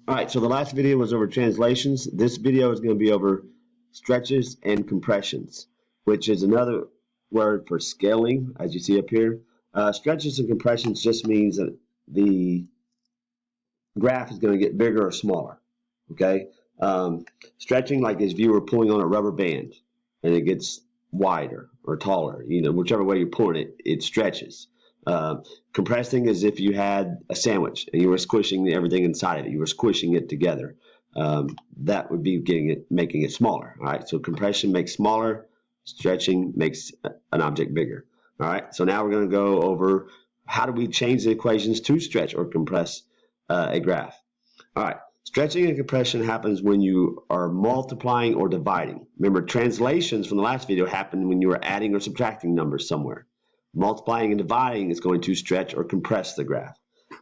All right, so the last video was over translations. This video is going to be over stretches and compressions, which is another word for scaling, as you see up here. Stretches and compressions just means that the graph is going to get bigger or smaller, okay? Stretching, like if you were pulling on a rubber band and it gets wider or taller, whichever way you're pulling it, it stretches. Compressing is if you had a sandwich and you were squishing everything inside of it. You were squishing it together. That would be making it smaller. All right. So compression makes smaller. Stretching makes an object bigger. All right. So now we're going to go over how do we change the equations to stretch or compress a graph. All right. Stretching and compression happens when you are multiplying or dividing. Remember, translations from the last video happened when you were adding or subtracting numbers somewhere. Multiplying and dividing is going to stretch or compress the graph,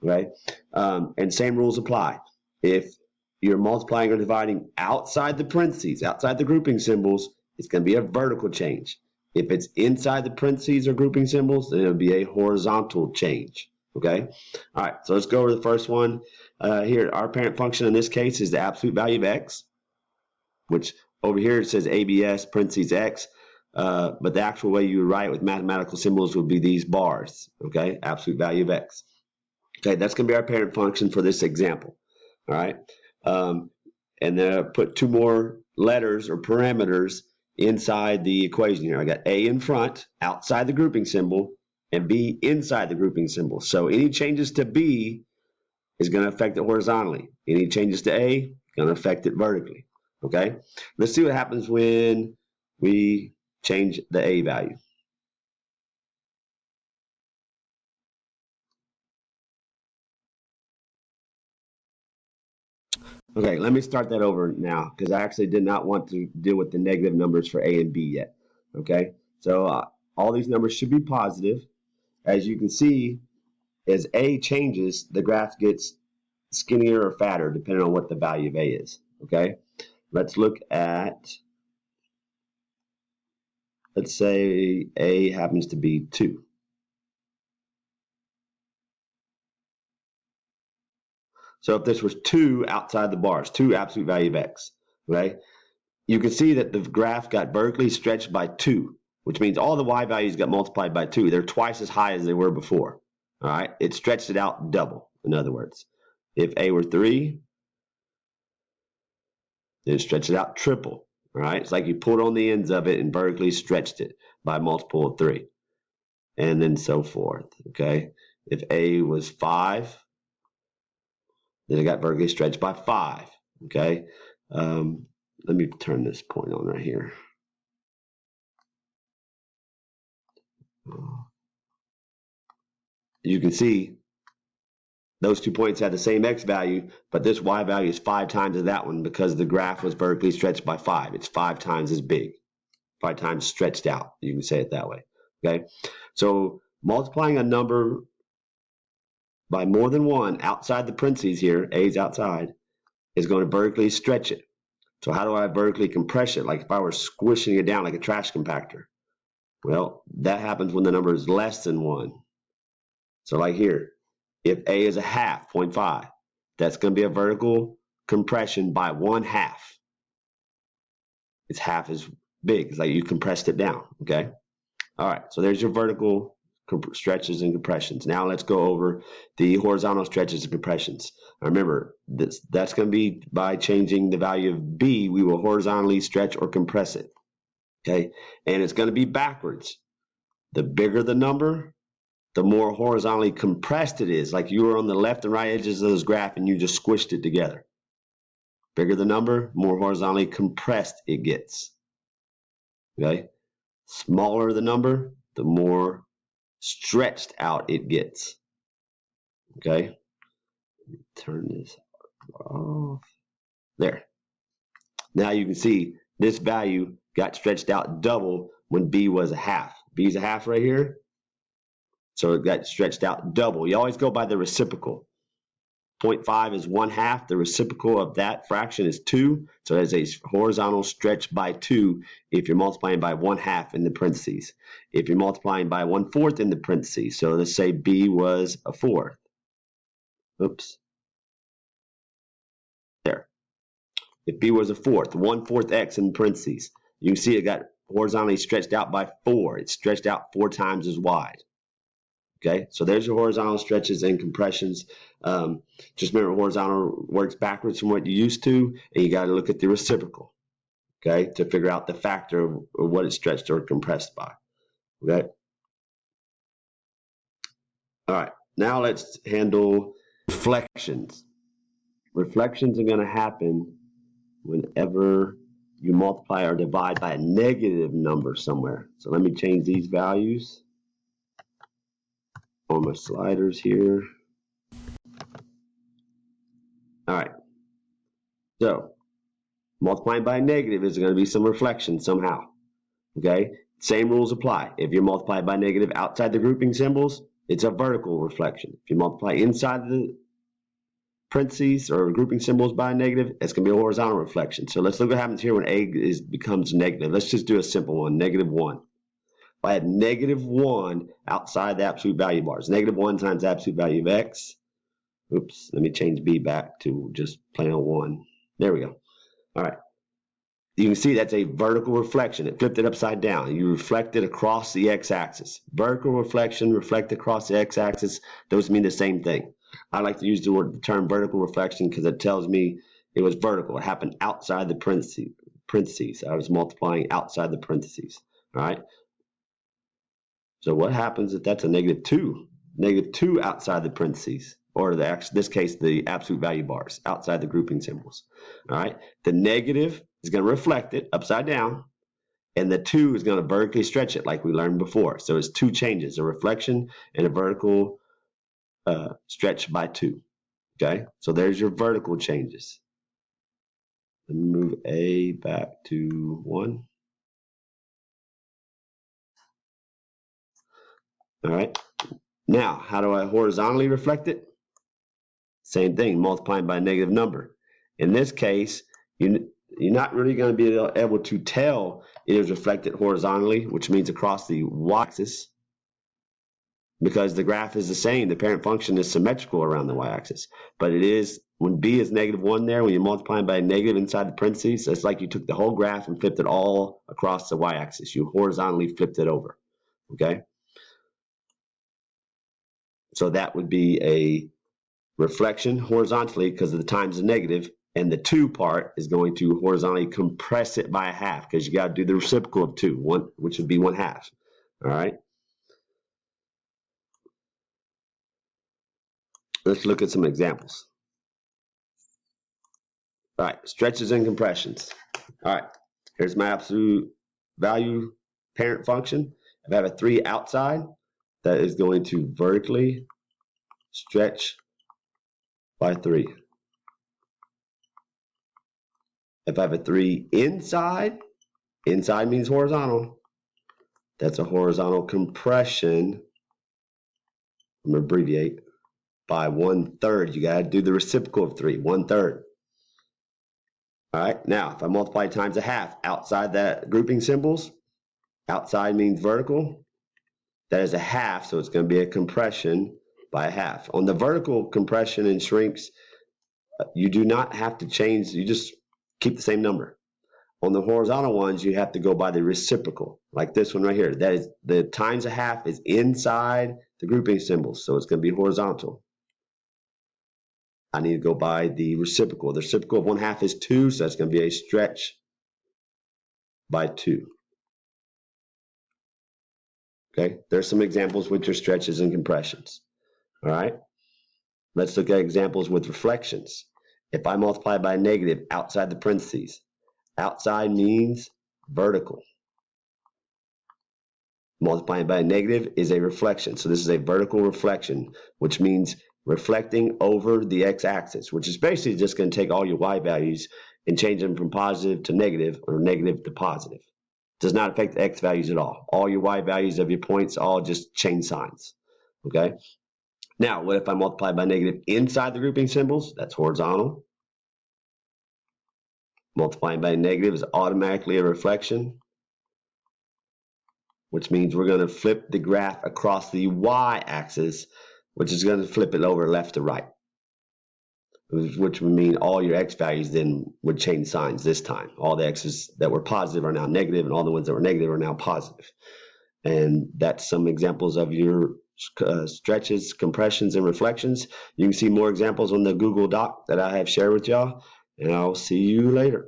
right? And same rules apply. If you're multiplying or dividing outside the parentheses, outside the grouping symbols, it's going to be a vertical change. If it's inside the parentheses or grouping symbols, then it'll be a horizontal change, okay? All right, so let's go over the first one. Here, our parent function in this case is the absolute value of x, which over here it says ABS, parentheses x. But the actual way you would write with mathematical symbols would be these bars, okay? Absolute value of x. Okay, that's going to be our parent function for this example, all right? And then I put two more letters or parameters inside the equation here. I got A in front, outside the grouping symbol, and B inside the grouping symbol. So any changes to B is going to affect it horizontally. Any changes to A, going to affect it vertically, okay? Let's see what happens when we change the A value. Okay, let me start that over now because I actually did not want to deal with the negative numbers for A and B yet. Okay, so all these numbers should be positive. As you can see, as A changes, the graph gets skinnier or fatter depending on what the value of A is. Okay, let's look at, let's say A happens to be 2. So if this was 2 outside the bars, 2 absolute value of x, right? You can see that the graph got vertically stretched by 2, which means all the y values got multiplied by 2. They're twice as high as they were before. All right, it stretched it out double, in other words. If A were 3, then it stretched it out triple. All right, it's like you pulled on the ends of it and vertically stretched it by a multiple of 3, and then so forth. Okay, if A was 5, then it got vertically stretched by 5. Okay, let me turn this point on right here. You can see those 2 points had the same x value, but this y value is 5 times of that one because the graph was vertically stretched by 5. It's 5 times as big, 5 times stretched out. You can say it that way. Okay, so multiplying a number by more than 1 outside the parentheses here, A is outside, is going to vertically stretch it. So how do I vertically compress it? Like if I were squishing it down like a trash compactor. Well, that happens when the number is less than 1. So like here, if A is a half, 0.5, that's going to be a vertical compression by 1/2. It's half as big. It's like you compressed it down, okay? All right, so there's your vertical stretches and compressions. Now let's go over the horizontal stretches and compressions. Now remember, that's going to be by changing the value of B, we will horizontally stretch or compress it, okay? And it's going to be backwards. The bigger the number, the more horizontally compressed it is, like you were on the left and right edges of this graph and you just squished it together. Bigger the number, more horizontally compressed it gets. Okay? Smaller the number, the more stretched out it gets. Okay? Turn this off. There. Now you can see this value got stretched out double when B was a half. B is a half right here. So it got stretched out double. You always go by the reciprocal. 0.5 is 1/2. The reciprocal of that fraction is 2. So there's a horizontal stretch by 2 if you're multiplying by 1/2 in the parentheses. If you're multiplying by 1/4 in the parentheses, so let's say B was a 4th. Oops. If b was a fourth, 1/4 x in parentheses, you can see it got horizontally stretched out by 4. It's stretched out 4 times as wide. Okay, so there's your horizontal stretches and compressions. Just remember, horizontal works backwards from what you used to, and you got to look at the reciprocal, okay, to figure out the factor of what it's stretched or compressed by. Okay. All right, now let's handle reflections. Reflections are going to happen whenever you multiply or divide by a negative number somewhere. So let me change these values on my sliders here. All right, so multiplying by a negative is going to be some reflection somehow. Okay, same rules apply. If you multiply by negative outside the grouping symbols, it's a vertical reflection. If you multiply inside the parentheses or grouping symbols by a negative, it's going to be a horizontal reflection. So let's look what happens here when a becomes negative. Let's just do a simple one, -1. If I had -1 outside the absolute value bars, -1 times the absolute value of x. Oops, let me change b back to just plain old 1. There we go. All right. You can see that's a vertical reflection. It flipped it upside down. You reflect it across the x-axis. Vertical reflection, reflect across the x-axis, those mean the same thing. I like to use the term vertical reflection because it tells me it was vertical. It happened outside the parentheses. I was multiplying outside the parentheses. All right. So what happens if that's a -2? -2 outside the parentheses, or this case, the absolute value bars outside the grouping symbols. All right. The negative is going to reflect it upside down, and the 2 is going to vertically stretch it like we learned before. So it's 2 changes, a reflection and a vertical stretch by 2. Okay, so there's your vertical changes. Let me move a back to 1. All right, now how do I horizontally reflect it? Same thing, multiplying by a negative number. In this case, you're not really going to be able to tell it is reflected horizontally, which means across the y-axis, because the graph is the same. The parent function is symmetrical around the y-axis. But it is, when b is -1 there, when you're multiplying by a negative inside the parentheses, it's like you took the whole graph and flipped it all across the y-axis. You horizontally flipped it over. Okay? So that would be a reflection horizontally because of the times the negative, and the 2 part is going to horizontally compress it by a half because you got to do the reciprocal of 2, which would be 1/2. All right. Let's look at some examples. All right, stretches and compressions. All right, here's my absolute value parent function. If I have a 3 outside, that is going to vertically stretch by 3. If I have a 3 inside, inside means horizontal. That's a horizontal compression. I'm going to abbreviate by 1/3. You got to do the reciprocal of 3, 1/3. All right, now if I multiply times a half outside that grouping symbols, outside means vertical. That is a half, so it's going to be a compression by a half. On the vertical compression and shrinks, you do not have to change, you just keep the same number. On the horizontal ones, you have to go by the reciprocal, like this one right here. That is, the times a half is inside the grouping symbols, so it's going to be horizontal. I need to go by the reciprocal. The reciprocal of 1/2 is 2, so that's going to be a stretch by 2. Okay, there's some examples with your stretches and compressions. All right, let's look at examples with reflections. If I multiply by a negative outside the parentheses, outside means vertical. Multiplying by a negative is a reflection. So this is a vertical reflection, which means reflecting over the x-axis, which is basically just going to take all your y values and change them from positive to negative or negative to positive. Does not affect the x values at all. All your y values of your points all just change signs. Okay. Now, what if I multiply by negative inside the grouping symbols? That's horizontal. Multiplying by a negative is automatically a reflection, which means we're going to flip the graph across the y-axis, which is going to flip it over left to right. which would mean all your x values then would change signs this time. All the x's that were positive are now negative, and all the ones that were negative are now positive. And that's some examples of your stretches, compressions, and reflections. You can see more examples on the Google Doc that I have shared with y'all, and I'll see you later.